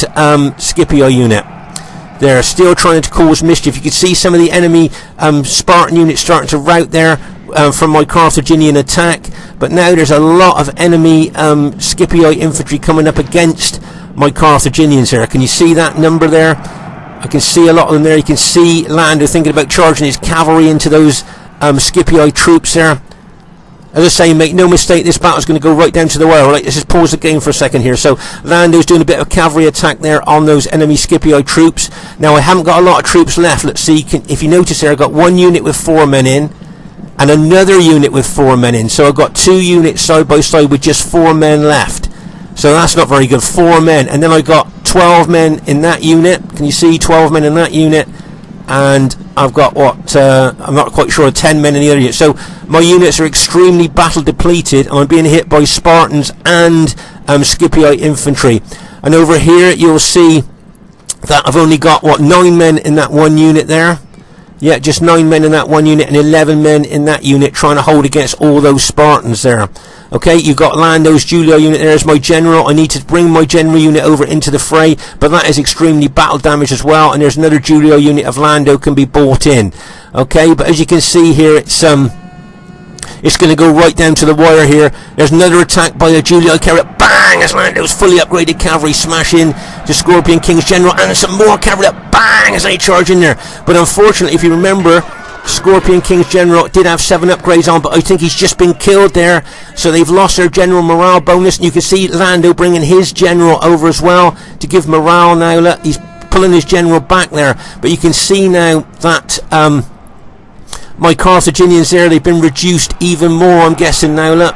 Scipii unit. They're still trying to cause mischief. You can see some of the enemy Spartan units starting to rout there from my Carthaginian attack. But now there's a lot of enemy Scipii infantry coming up against my Carthaginians there. Can you see that number there? I can see a lot of them there. You can see Lando thinking about charging his cavalry into those Scipii troops there. As I say, make no mistake, this battle's going to go right down to the wire. Right, let's just pause the game for a second here. So Lando's doing a bit of cavalry attack there on those enemy Scipii troops. Now I haven't got a lot of troops left. Let's see, if you notice there, I've got one unit with 4 men in and another unit with 4 men in. So I've got 2 units side by side with just 4 men left. So that's not very good. 4 men, and then I got 12 men in that unit. Can you see 12 men in that unit? And I've got what I'm not quite sure, 10 men in the other unit. So my units are extremely battle depleted, and I'm being hit by Spartans and Scipii infantry. And over here you'll see that I've only got 9 men in that one unit there. Yeah, just 9 men in that one unit and 11 men in that unit trying to hold against all those Spartans there. Okay, you've got Lando's Julii unit there as my general. I need to bring my general unit over into the fray, but that is extremely battle damage as well. And there's another Julii unit of Lando can be bought in. Okay, but as you can see here, it's going to go right down to the wire here. There's another attack by a Julii cavalry. Bang! As Lando's fully upgraded cavalry smash in to Scorpion King's general, and some more cavalry. Bang! As they charge in there. But unfortunately, if you remember, Scorpion King's general did have 7 upgrades on, but I think he's just been killed there. So they've lost their general morale bonus, and you can see Lando bringing his general over as well to give morale now. Look, he's pulling his general back there, but you can see now that my Carthaginians there, they've been reduced even more, I'm guessing now. Look,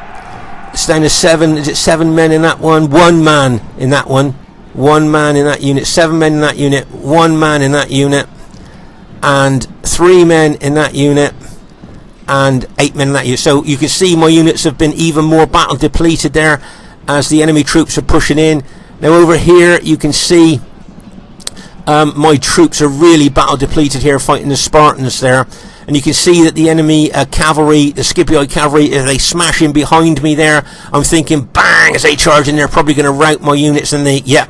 it's down to 7. Is it 7 men in that one? 1 man in that one. 1 man in that unit. 7 men in that unit. 1 man in that unit. And 3 men in that unit. And 8 men in that unit. So you can see my units have been even more battle depleted there as the enemy troops are pushing in. Now over here you can see my troops are really battle depleted here fighting the Spartans there. And you can see that the enemy cavalry, the Scipii cavalry, as they smash in behind me there, I'm thinking, bang, as they charge in, they're probably going to rout my units, and they, yeah.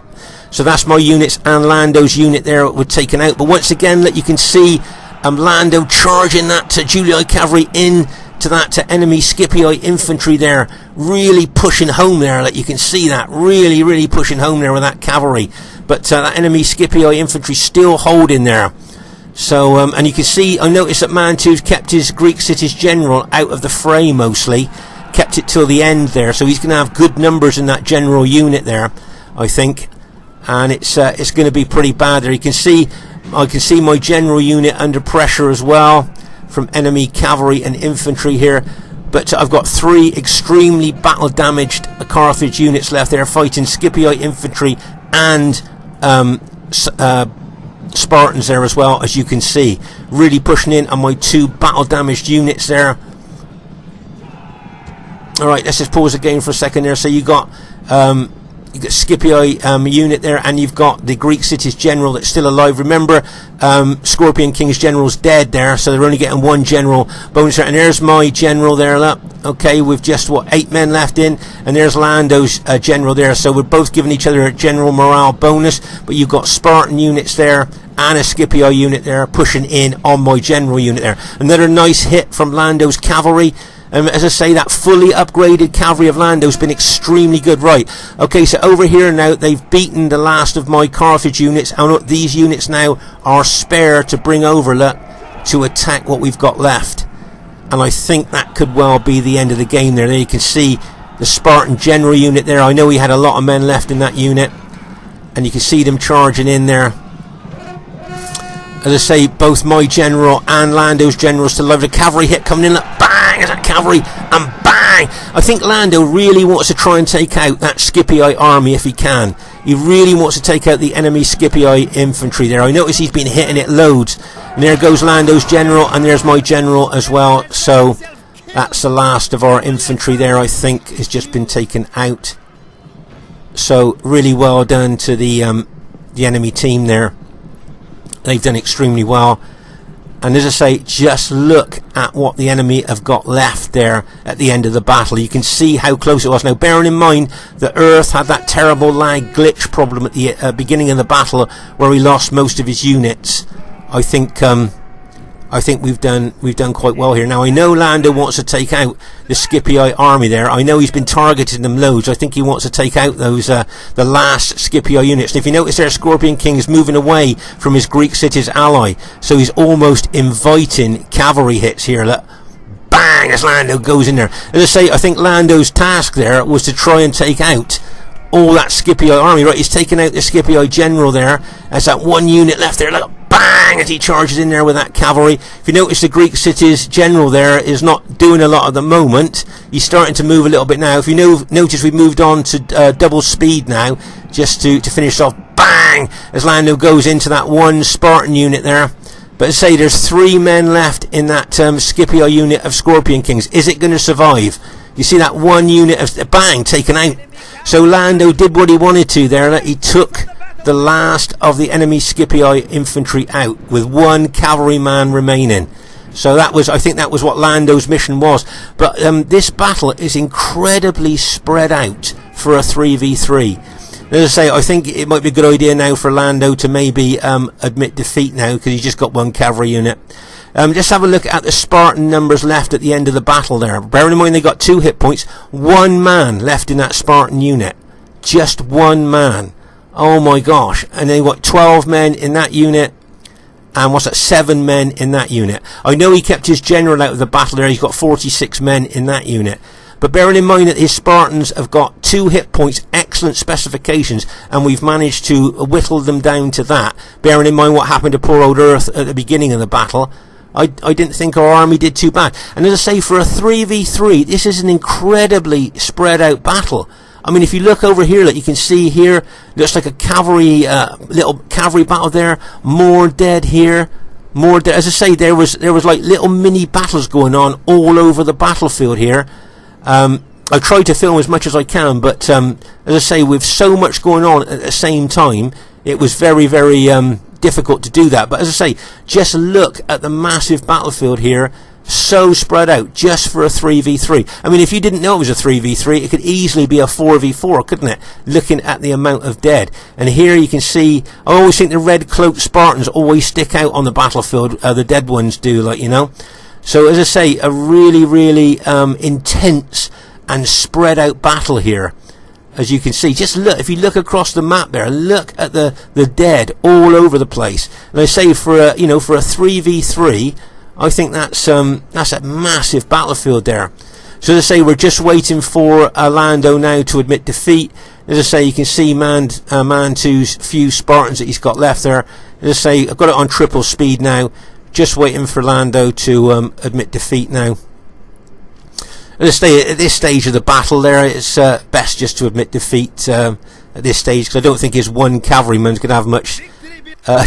So that's my units and Lando's unit there were taken out. But once again, you can see Lando charging that Julii cavalry in to that enemy Scipii infantry there, really pushing home there. You can see that, really pushing home there with that cavalry. But that enemy Scipii infantry still holding there. So, and you can see, I noticed that Mantu's kept his Greek city's general out of the fray mostly, kept it till the end there, so he's going to have good numbers in that general unit there, I think, and it's going to be pretty bad there. You can see, I can see my general unit under pressure as well from enemy cavalry and infantry here, but I've got 3 extremely battle damaged Carthage units left there fighting Scipii infantry and Spartans there as well, as you can see, really pushing in on my 2 battle damaged units there. Alright, let's just pause the game for a second there. So you got Scipii unit there, and you've got the Greek city's general that's still alive. Remember, Scorpion King's general's dead there, so they're only getting 1 general bonus there. And there's my general there, look. Okay, we've just 8 men left in, and there's Lando's general there. So we're both giving each other a general morale bonus, but you've got Spartan units there and a Scipii unit there pushing in on my general unit there. Another nice hit from Lando's cavalry. As I say, that fully upgraded cavalry of Lando's been extremely good. Right, okay, so over here now, they've beaten the last of my Carthage units, and these units now are spare to bring over, look, to attack what we've got left. And I think that could well be the end of the game there. There you can see the Spartan general unit there. I know he had a lot of men left in that unit, and you can see them charging in there. As I say, both my general and Lando's general still alive. The cavalry hit coming in, like, bang, as a cavalry, and bang. I think Lando really wants to try and take out that Scipii army if he can. He really wants to take out the enemy Scipii infantry there. I notice he's been hitting it loads. And there goes Lando's general, and there's my general as well. So that's the last of our infantry there, I think, has just been taken out. So really well done to the enemy team there. They've done extremely well. And as I say, just look at what the enemy have got left there at the end of the battle. You can see how close it was. Now, bearing in mind that Earth had that terrible lag glitch problem at the beginning of the battle, where he lost most of his units. I think we've done quite well here. Now, I know Lando wants to take out the Scipii army there. I know he's been targeting them loads. I think he wants to take out those the last Scipii units. And if you notice there, Scorpion King is moving away from his Greek city's ally, so he's almost inviting cavalry hits here. Look, bang, as Lando goes in there. As I say, I think Lando's task there was to try and take out all that Scipii army. Right, he's taken out the Scipii general there. There's that one unit left there. Look, bang, as he charges in there with that cavalry. If you notice, the Greek city's general there is not doing a lot at the moment. He's starting to move a little bit now. If you notice, we've moved on to double speed now, just to finish off. Bang, as Lando goes into that one Spartan unit there. But as I say, there's 3 men left in that Scipii unit of Scorpion Kings. Is it going to survive? You see that one unit of bang taken out. So Lando did what he wanted to there. He took the last of the enemy Scipii infantry out with 1 cavalryman remaining. So that was, I think that was what Lando's mission was. But this battle is incredibly spread out for a 3v3. As I say, I think it might be a good idea now for Lando to maybe admit defeat now, because he's just got 1 cavalry unit. Just have a look at the Spartan numbers left at the end of the battle there. Bearing in mind they got 2 hit points, 1 man left in that Spartan unit. Just 1 man. Oh my gosh. And they've got 12 men in that unit. And what's that? 7 men in that unit. I know he kept his general out of the battle there. He's got 46 men in that unit. But bearing in mind that his Spartans have got 2 hit points, excellent specifications, and we've managed to whittle them down to that. Bearing in mind what happened to poor old Earth at the beginning of the battle, I didn't think our army did too bad. And as I say, for a 3v3, this is an incredibly spread out battle. I mean, if you look over here, like you can see here, looks like a cavalry, little cavalry battle there. More dead here. More dead. As I say, there was like little mini battles going on all over the battlefield here. I tried to film as much as I can, but as I say, with so much going on at the same time, it was very, very difficult to do that. But as I say, just look at the massive battlefield here, so spread out, just for a 3v3. I mean, if you didn't know it was a 3v3, it could easily be a 4v4, couldn't it? Looking at the amount of dead. And here you can see, I always think the red cloaked Spartans always stick out on the battlefield, the dead ones do, like, you know. So as I say, a really, really intense and spread out battle here. As you can see, just look, if you look across the map there, look at the dead all over the place. And I say, for a, you know, for a 3v3, I think that's a massive battlefield there. So as I say, we're just waiting for Lando now to admit defeat. As I say, you can see Mantu's few Spartans that he's got left there. As I say, I've got it on triple speed now. Just waiting for Lando to admit defeat now. As I say, at this stage of the battle there, it's best just to admit defeat at this stage, because I don't think his 1 cavalryman's going to have much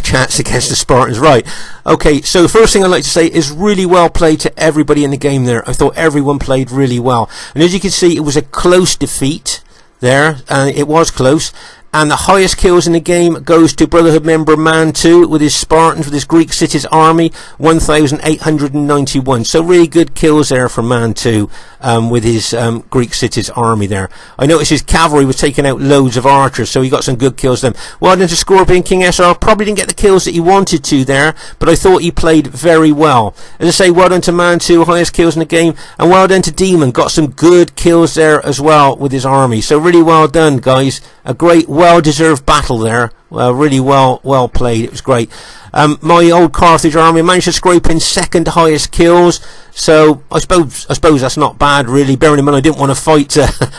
chance against the Spartans. Right, okay, so the first thing I'd like to say is really well played to everybody in the game there. I thought everyone played really well. And as you can see, it was a close defeat there, and it was close. And the highest kills in the game goes to Brotherhood member Mantu with his Spartans, with his Greek city's army, 1,891. So really good kills there for Mantu with his Greek city's army there. I noticed his cavalry was taking out loads of archers, so he got some good kills then. Well done to Scorpion King SR. Probably didn't get the kills that he wanted to there, but I thought he played very well. As I say, well done to Mantu, highest kills in the game, and well done to Demon. Got some good kills there as well with his army. So really well done, guys. A great, well-deserved battle there. Really well played. It was great. My old Carthage army managed to scrape in 2nd highest kills. So I suppose that's not bad, really. Bearing in mind I didn't want to fight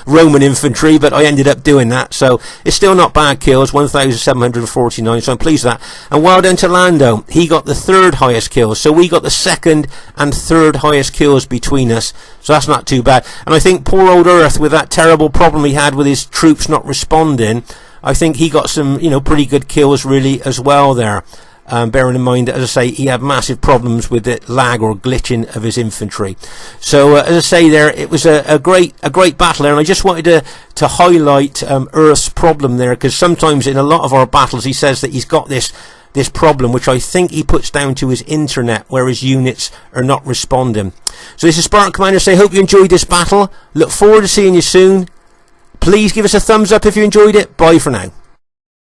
Roman infantry, but I ended up doing that. So it's still not bad kills, 1,749. So I'm pleased with that. And well done to Lando. He got the 3rd highest kills. So we got the 2nd and 3rd highest kills between us. So that's not too bad. And I think poor old Earth, with that terrible problem he had with his troops not responding, I think he got some, you know, pretty good kills really as well there. Bearing in mind that, as I say, he had massive problems with the lag or glitching of his infantry. So as I say there, it was a great battle there, and I just wanted to highlight Earth's problem there, because sometimes in a lot of our battles he says that he's got this this problem, which I think he puts down to his internet, where his units are not responding. So this is Spartan Commander saying, hope you enjoyed this battle. Look forward to seeing you soon. Please give us a thumbs up if you enjoyed it. Bye for now.